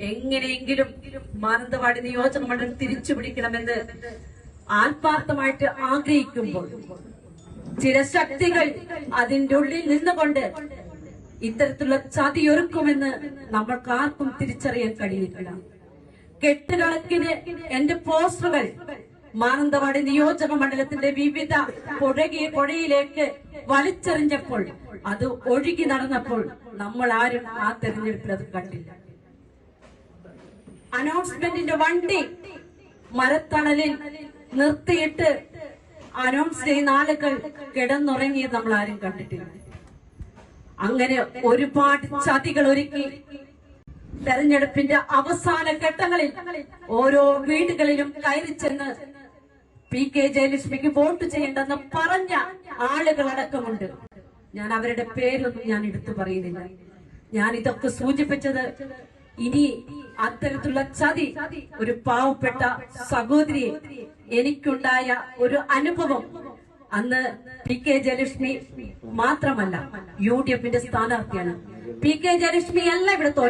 എങ്ങനെയെങ്കിലും മാനന്തവാടി നിയോജക മണ്ഡലം തിരിച്ചു പിടിക്കണമെന്ന് ആത്മാർത്ഥമായിട്ട് ആഗ്രഹിക്കുമ്പോൾ ചില ശക്തികൾ അതിന്റെ ഉള്ളിൽ നിന്നുകൊണ്ട് ഇത്തരത്തിലുള്ള ചതിയൊരുക്കുമെന്ന് നമ്മൾക്ക് ആർക്കും തിരിച്ചറിയാൻ കഴിയില്ല. കെട്ടുകണക്കിന് എന്റെ പോസ്റ്ററുകൾ മാനന്തവാടി നിയോജക മണ്ഡലത്തിന്റെ വിവിധ പുഴയിലേക്ക് വലിച്ചെറിഞ്ഞപ്പോൾ, അത് ഒഴുകി നടന്നപ്പോൾ നമ്മൾ ആരും ആ തെരഞ്ഞെടുപ്പിൽ അത് കണ്ടില്ല. അനൗൺസ്മെന്റിന്റെ വണ്ടി മരത്തണലിൽ നിർത്തിയിട്ട് അനൗൺസ് ചെയ്യുന്ന ആളുകൾ കിടന്നുറങ്ങിയത് നമ്മൾ ആരും കണ്ടിട്ടില്ല. അങ്ങനെ ഒരുപാട് ചതികൾ ഒരുക്കി തെരഞ്ഞെടുപ്പിന്റെ അവസാന ഘട്ടങ്ങളിൽ ഓരോ വീടുകളിലും കയറി ചെന്ന് PK ജയലക്ഷ്മിക്ക് വോട്ട് ചെയ്യേണ്ടെന്ന് പറഞ്ഞ ആളുകളടക്കമുണ്ട്. ഞാൻ അവരുടെ പേരൊന്നും ഞാൻ എടുത്തു പറയുന്നില്ല. ഞാൻ ഇതൊക്കെ സൂചിപ്പിച്ചത്, ഇനി അത്തരത്തിലുള്ള ചതി ഒരു പാവപ്പെട്ട സഹോദരിയെ എനിക്കുണ്ടായ ഒരു അനുഭവം അന്ന് PK ജയലക്ഷ്മി മാത്രമല്ല UDF സ്ഥാനാർത്ഥിയാണ്. PK ജയലക്ഷ്മി അല്ല ഇവിടെ തോറ്റത്.